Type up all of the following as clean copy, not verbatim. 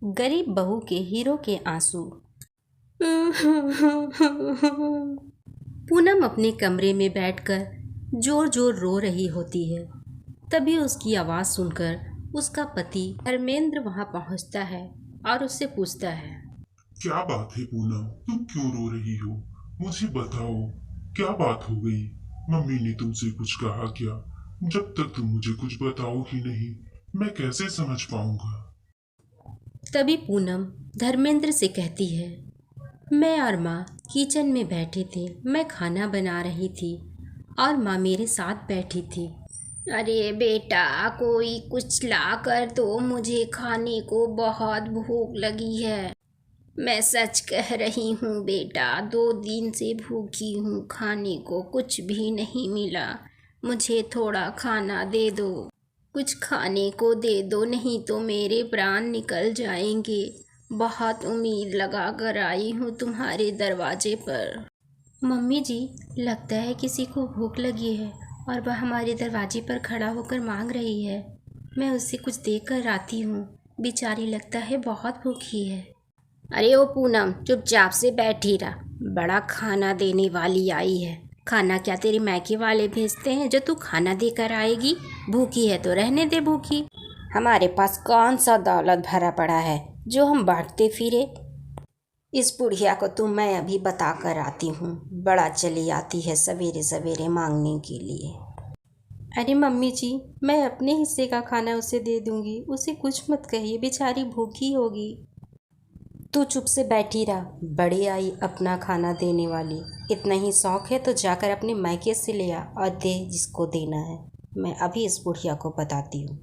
गरीब बहू के हीरो के आंसू। पूनम अपने कमरे में बैठकर जोर जोर रो रही होती है। तभी उसकी आवाज़ सुनकर उसका पति धर्मेंद्र वहां पहुंचता है और उससे पूछता है। क्या बात है पूनम, तुम क्यों रो रही हो? मुझे बताओ, क्या बात हो गई? मम्मी ने तुमसे कुछ कहा क्या? जब तक तुम मुझे कुछ बताओगी नहीं, मैं कैसे समझ पाऊंगा? तभी पूनम धर्मेंद्र से कहती है, मैं और माँ किचन में बैठे थे। मैं खाना बना रही थी और माँ मेरे साथ बैठी थी। अरे बेटा, कोई कुछ ला कर दो, मुझे खाने को बहुत भूख लगी है। मैं सच कह रही हूँ बेटा, 2 दिन से भूखी हूँ, खाने को कुछ भी नहीं मिला। मुझे थोड़ा खाना दे दो, कुछ खाने को दे दो, नहीं तो मेरे प्राण निकल जाएंगे। बहुत उम्मीद लगा कर आई हूँ तुम्हारे दरवाजे पर। मम्मी जी, लगता है किसी को भूख लगी है और वह हमारे दरवाजे पर खड़ा होकर मांग रही है। मैं उससे कुछ देख कर आती हूँ। बेचारी लगता है बहुत भूखी है। अरे ओ पूनम, चुपचाप से बैठी रहा। बड़ा खाना देने वाली आई है। खाना क्या तेरे मैके वाले भेजते हैं जो तू खाना देकर आएगी? भूखी है तो रहने दे भूखी। हमारे पास कौन सा दौलत भरा पड़ा है जो हम बांटते फिरे? इस बुढ़िया को तो मैं अभी बता कर आती हूँ। बड़ा चली आती है सवेरे सवेरे मांगने के लिए। अरे मम्मी जी, मैं अपने हिस्से का खाना उसे दे दूंगी। उसे कुछ मत कहिए, बेचारी भूखी होगी। तू चुप से बैठी रहा। बड़ी आई अपना खाना देने वाली। इतना ही शौक है तो जाकर अपने मायके से ले आ और दे जिसको देना है। मैं अभी इस बुढ़िया को बताती हूँ।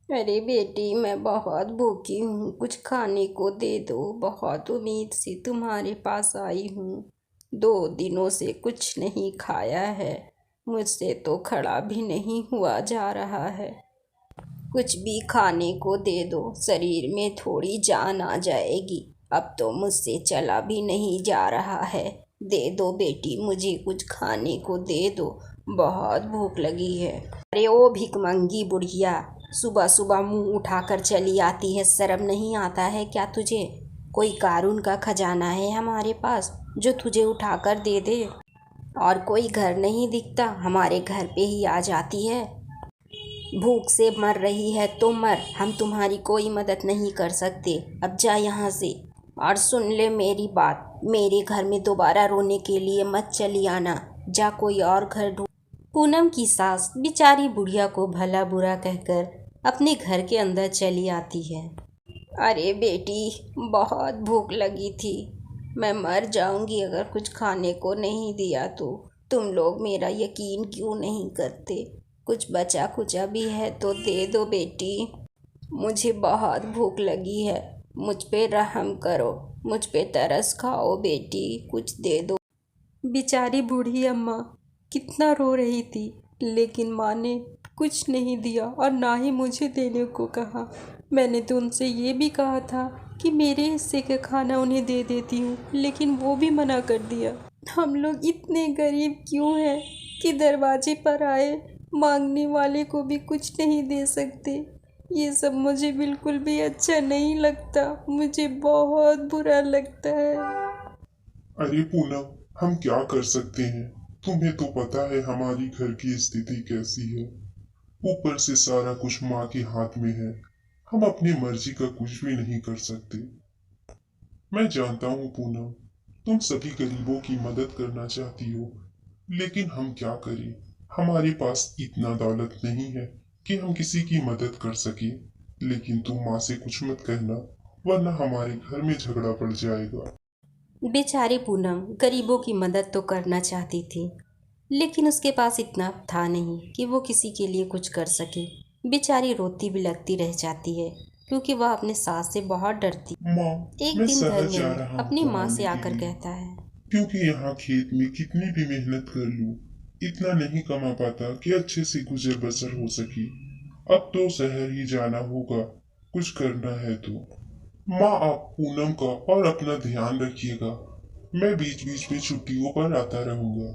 अरे बेटी, मैं बहुत भूखी हूँ, कुछ खाने को दे दो। बहुत उम्मीद से तुम्हारे पास आई हूँ। 2 दिनों से कुछ नहीं खाया है। मुझसे तो खड़ा भी नहीं हुआ जा रहा है। कुछ भी खाने को दे दो, शरीर में थोड़ी जान आ जाएगी। अब तो मुझसे चला भी नहीं जा रहा है। दे दो बेटी, मुझे कुछ खाने को दे दो, बहुत भूख लगी है। अरे ओ भिखमंगी बुढ़िया, सुबह सुबह मुंह उठाकर चली आती है। शर्म नहीं आता है क्या तुझे? कोई कारून का खजाना है हमारे पास जो तुझे उठाकर दे दे? और कोई घर नहीं दिखता, हमारे घर पे ही आ जाती है। भूख से मर रही है तो मर, हम तुम्हारी कोई मदद नहीं कर सकते। अब जा यहाँ से। और सुन ले मेरी बात, मेरे घर में दोबारा रोने के लिए मत चली आना। जा कोई और घर ढूंढ। पूनम की सास बेचारी बुढ़िया को भला बुरा कहकर अपने घर के अंदर चली आती है। अरे बेटी, बहुत भूख लगी थी। मैं मर जाऊंगी अगर कुछ खाने को नहीं दिया तो। तुम लोग मेरा यकीन क्यों नहीं करते? कुछ बचा कुचा भी है तो दे दो बेटी। मुझे बहुत भूख लगी है, मुझ पे रहम करो, मुझ पे तरस खाओ बेटी, कुछ दे दो। बेचारी बूढ़ी अम्मा कितना रो रही थी, लेकिन माँ ने कुछ नहीं दिया और ना ही मुझे देने को कहा। मैंने तो उनसे ये भी कहा था कि मेरे हिस्से का खाना उन्हें दे देती हूँ, लेकिन वो भी मना कर दिया। हम लोग इतने गरीब क्यों हैं कि दरवाजे पर आए मांगने वाले को भी कुछ नहीं दे सकते? ये सब मुझे बिल्कुल भी अच्छा नहीं लगता, मुझे बहुत बुरा लगता है। अरे पूनम, हम क्या कर सकते हैं? तुम्हें तो पता है हमारी घर की स्थिति कैसी है। ऊपर से सारा कुछ माँ के हाथ में है। हम अपनी मर्जी का कुछ भी नहीं कर सकते। मैं जानता हूँ पूनम, तुम सभी गरीबों की मदद करना चाहती हो, लेकिन हम क्या करें? हमारे पास इतना दौलत नहीं है कि हम किसी की मदद कर सके। लेकिन तुम माँ से कुछ मत कहना, वरना हमारे घर में झगड़ा पड़ जाएगा। बेचारी पूनम गरीबों की मदद तो करना चाहती थी, लेकिन उसके पास इतना था नहीं कि वो किसी के लिए कुछ कर सके। बेचारी रोती बिलखती रह जाती है क्योंकि वह अपने सास से बहुत डरती। माँ, एक मैं दिन शहर जा धर्मेंद्र रहा हूँ अपनी माँ से कमाने के आकर लिए, कहता है। क्योंकि यहाँ खेत में कितनी भी मेहनत कर लूं, इतना नहीं कमा पाता कि अच्छे से गुजर बसर हो सके। अब तो शहर ही जाना होगा, कुछ करना है तो। माँ, आप पूनम का और अपना ध्यान रखिएगा। मैं बीच बीच में छुट्टियों पर आता रहूंगा।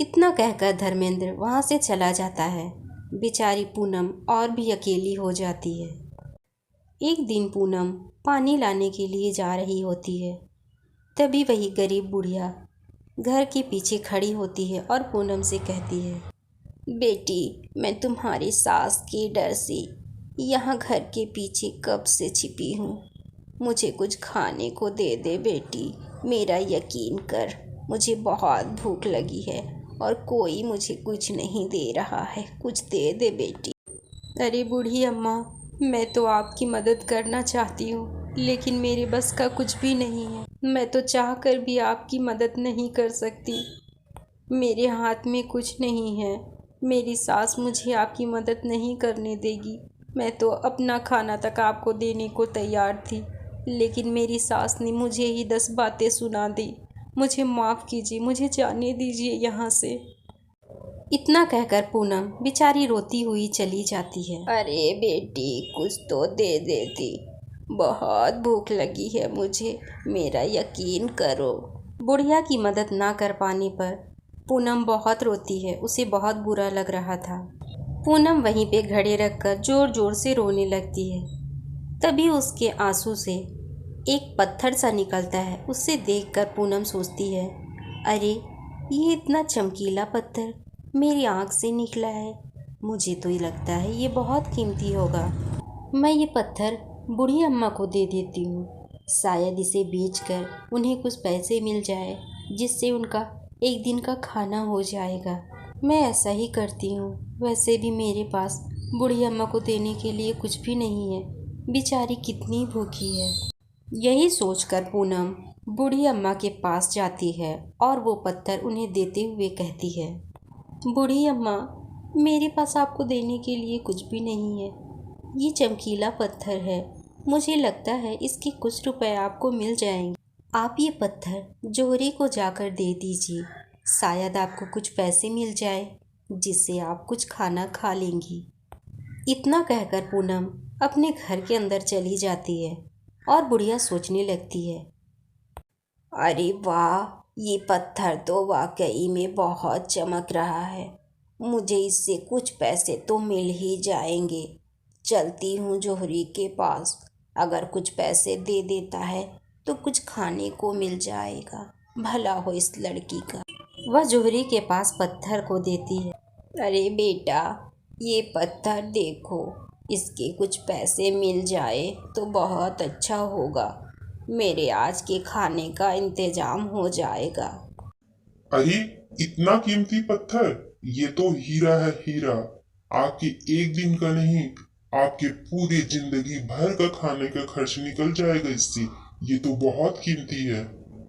इतना कहकर धर्मेंद्र वहाँ से चला जाता है। बेचारी पूनम और भी अकेली हो जाती है। एक दिन पूनम पानी लाने के लिए जा रही होती है। तभी वही गरीब बुढ़िया घर के पीछे खड़ी होती है और पूनम से कहती है, बेटी, मैं तुम्हारी सास के डर से यहाँ घर के पीछे कब से छिपी हूँ। मुझे कुछ खाने को दे दे बेटी, मेरा यकीन कर, मुझे बहुत भूख लगी है और कोई मुझे कुछ नहीं दे रहा है, कुछ दे दे बेटी। अरे बूढ़ी अम्मा, मैं तो आपकी मदद करना चाहती हूँ, लेकिन मेरे बस का कुछ भी नहीं है। मैं तो चाह कर भी आपकी मदद नहीं कर सकती। मेरे हाथ में कुछ नहीं है। मेरी सास मुझे आपकी मदद नहीं करने देगी। मैं तो अपना खाना तक आपको देने को तैयार थी, लेकिन मेरी सास ने मुझे ही 10 बातें सुना दी। मुझे माफ़ कीजिए, मुझे जाने दीजिए यहाँ से। इतना कहकर पूनम बेचारी रोती हुई चली जाती है। अरे बेटी, कुछ तो दे देती, बहुत भूख लगी है मुझे, मेरा यकीन करो। बुढ़िया की मदद ना कर पाने पर पूनम बहुत रोती है। उसे बहुत बुरा लग रहा था। पूनम वहीं पे घड़े रखकर ज़ोर ज़ोर से रोने लगती है। तभी उसके आंसू से एक पत्थर सा निकलता है। उसे देखकर पूनम सोचती है, अरे ये इतना चमकीला पत्थर मेरी आँख से निकला है। मुझे तो ये लगता है ये बहुत कीमती होगा। मैं ये पत्थर बूढ़ी अम्मा को दे देती हूँ। शायद इसे बेचकर उन्हें कुछ पैसे मिल जाए, जिससे उनका एक दिन का खाना हो जाएगा। मैं ऐसा ही करती हूँ। वैसे भी मेरे पास बूढ़ी अम्मा को देने के लिए कुछ भी नहीं है। बेचारी कितनी भूखी है। यही सोचकर पूनम बूढ़ी अम्मा के पास जाती है और वो पत्थर उन्हें देते हुए कहती है, बूढ़ी अम्मा, मेरे पास आपको देने के लिए कुछ भी नहीं है। ये चमकीला पत्थर है। मुझे लगता है इसके कुछ रुपए आपको मिल जाएंगे। आप ये पत्थर जोहरी को जाकर दे दीजिए। शायद आपको कुछ पैसे मिल जाए, जिससे आप कुछ खाना खा लेंगी। इतना कहकर पूनम अपने घर के अंदर चली जाती है और बुढ़िया सोचने लगती है, अरे वाह, ये पत्थर तो वाकई में बहुत चमक रहा है। मुझे इससे कुछ पैसे तो मिल ही जाएंगे। चलती हूँ जोहरी के पास, अगर कुछ पैसे दे देता है तो कुछ खाने को मिल जाएगा। भला हो इस लड़की का। वह जोहरी के पास पत्थर को देती है। अरे बेटा, ये पत्थर देखो, इसके कुछ पैसे मिल जाए तो बहुत अच्छा होगा। मेरे आज के खाने का इंतजाम हो जाएगा। अरे इतना कीमती पत्थर, ये तो हीरा है, हीरा। आपके एक दिन का नहीं, आपके पूरी जिंदगी भर का खाने का खर्च निकल जाएगा इससे। ये तो बहुत कीमती है।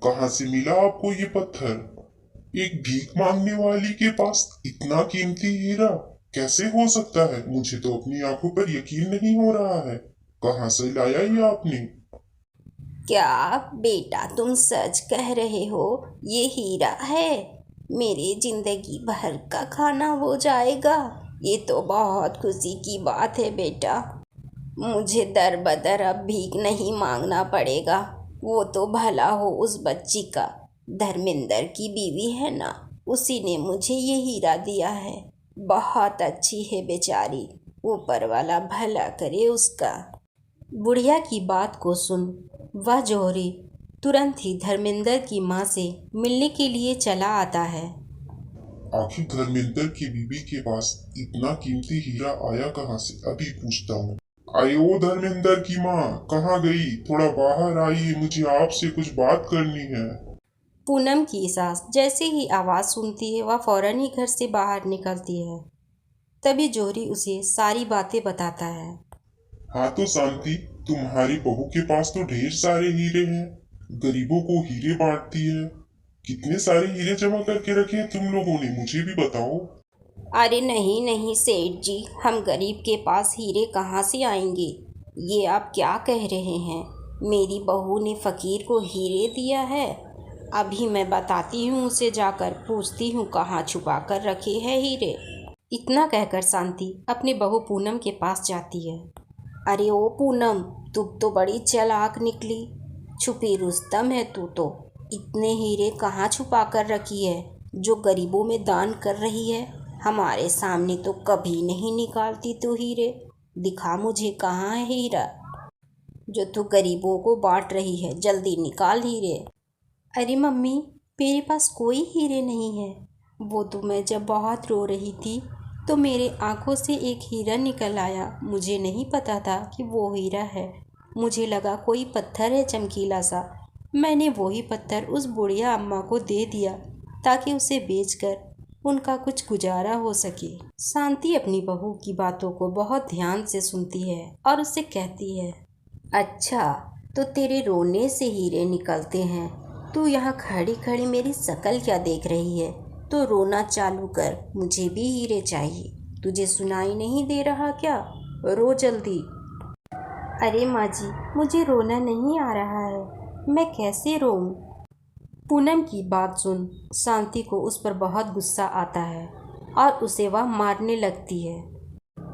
कहाँ से मिला आपको ये पत्थर? एक भीख मांगने वाली के पास इतना कीमती हीरा कैसे हो सकता है? मुझे तो अपनी आंखों पर यकीन नहीं हो रहा है। कहाँ से लाया ये आपने? क्या बेटा, तुम सच कह रहे हो? ये हीरा है? मेरी जिंदगी भर का खाना हो जाएगा। ये तो बहुत खुशी की बात है बेटा। मुझे दर बदर अब भीख नहीं मांगना पड़ेगा। वो तो भला हो उस बच्ची का, धर्मेंद्र की बीवी है ना, उसी ने मुझे ये हीरा दिया है। बहुत अच्छी है बेचारी, ऊपर वाला भला करे उसका। बुढ़िया की बात को सुन वह जोहरी तुरंत ही धर्मेंद्र की माँ से मिलने के लिए चला आता है। आखिर धर्मेंद्र की बीवी के पास इतना कीमती हीरा आया कहाँ से? अभी पूछता हूँ। आयो धर्मेंद्र की माँ, कहाँ गई? थोड़ा बाहर आइए, मुझे आपसे कुछ बात करनी है। पूनम की सास जैसे ही आवाज़ सुनती है वह फौरन ही घर से बाहर निकलती है। तभी जोहरी उसे सारी बातें बताता है। हाँ तो शांति, तुम्हारी बहू के पास तो ढेर सारे हीरे हैं। गरीबों को हीरे बांटती है। कितने सारे हीरे जमा करके रखे हैं तुम लोगों ने, मुझे भी बताओ। अरे नहीं नहीं सेठ जी, हम गरीब के पास हीरे कहाँ से आएंगे? ये आप क्या कह रहे हैं? मेरी बहू ने फ़कीर को हीरे दिया है। अभी मैं बताती हूँ, उसे जाकर पूछती हूँ कहाँ छुपा कर रखे हैं हीरे। इतना कहकर शांति अपनी बहू पूनम के पास जाती है। अरे ओ पूनम, तुम तो बड़ी चालाक निकली। छुपी रुस्तम है तू तो। इतने हीरे कहाँ छुपा कर रखी है जो गरीबों में दान कर रही है? हमारे सामने तो कभी नहीं निकालती तू हीरे। दिखा मुझे कहाँ है हीरा। जो तू गरीबों को बांट रही है। जल्दी निकाल हीरे। अरे मम्मी, मेरे पास कोई हीरे नहीं है। वो तो मैं जब बहुत रो रही थी तो मेरे आंखों से एक हीरा निकल आया। मुझे नहीं पता था कि वो हीरा है। मुझे लगा कोई पत्थर है चमकीला सा। मैंने वही पत्थर उस बुढ़िया अम्मा को दे दिया ताकि उसे बेचकर उनका कुछ गुजारा हो सके। शांति अपनी बहू की बातों को बहुत ध्यान से सुनती है और उससे कहती है, अच्छा, तो तेरे रोने से हीरे निकलते हैं। तू यहाँ खड़ी खड़ी मेरी शक्ल क्या देख रही है? तो रोना चालू कर, मुझे भी हीरे चाहिए। तुझे सुनाई नहीं दे रहा क्या? रो जल्दी। अरे माँ जी, मुझे रोना नहीं आ रहा है। मैं कैसे रोऊं? पूनम की बात सुन शांति को उस पर बहुत गुस्सा आता है और उसे वह मारने लगती है।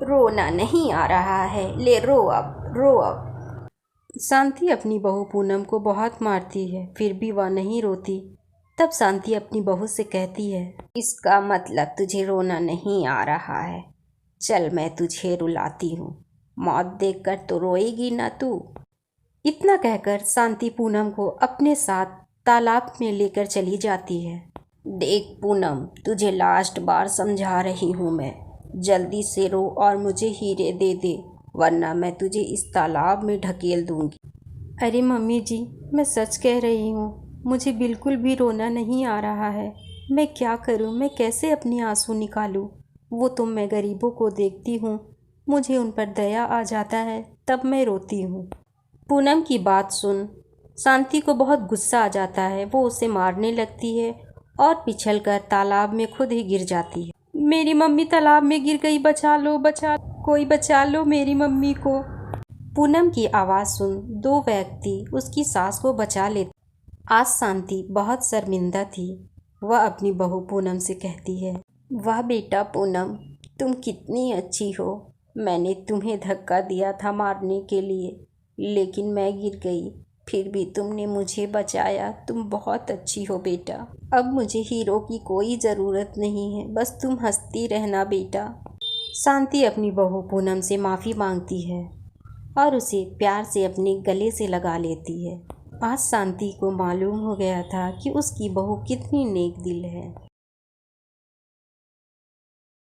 रोना नहीं आ रहा है, ले रो अब, रो अब। शांति अपनी बहू पूनम को बहुत मारती है, फिर भी वह नहीं रोती। तब शांति अपनी बहू से कहती है, इसका मतलब तुझे रोना नहीं आ रहा है। चल, मैं तुझे रुलाती हूँ। मौत देखकर तो रोएगी ना तू। इतना कहकर शांति पूनम को अपने साथ तालाब में लेकर चली जाती है। देख पूनम, तुझे लास्ट बार समझा रही हूँ मैं। जल्दी से रो और मुझे हीरे दे दे, वरना मैं तुझे इस तालाब में ढकेल दूंगी। अरे मम्मी जी, मैं सच कह रही हूँ। मुझे बिल्कुल भी रोना नहीं आ रहा है। मैं क्या करूँ? मैं कैसे अपने आंसू निकालूँ? वो तो मैं गरीबों को देखती हूँ, मुझे उन पर दया आ जाता है, तब मैं रोती हूँ। पूनम की बात सुन शांति को बहुत गुस्सा आ जाता है। वो उसे मारने लगती है और पिछलकर तालाब में खुद ही गिर जाती है। मेरी मम्मी तालाब में गिर गई, बचा लो, कोई बचा लो मेरी मम्मी को। पूनम की आवाज़ सुन दो व्यक्ति उसकी सास को बचा लेते। आज शांति बहुत शर्मिंदा थी। वह अपनी बहू पूनम से कहती है, वाह बेटा पूनम, तुम कितनी अच्छी हो। मैंने तुम्हें धक्का दिया था मारने के लिए, लेकिन मैं गिर गई, फिर भी तुमने मुझे बचाया। तुम बहुत अच्छी हो बेटा। अब मुझे हीरो की कोई ज़रूरत नहीं है, बस तुम हंसती रहना बेटा। शांति अपनी बहू पूनम से माफ़ी मांगती है और उसे प्यार से अपने गले से लगा लेती है। आज शांति को मालूम हो गया था कि उसकी बहू कितनी नेक दिल है।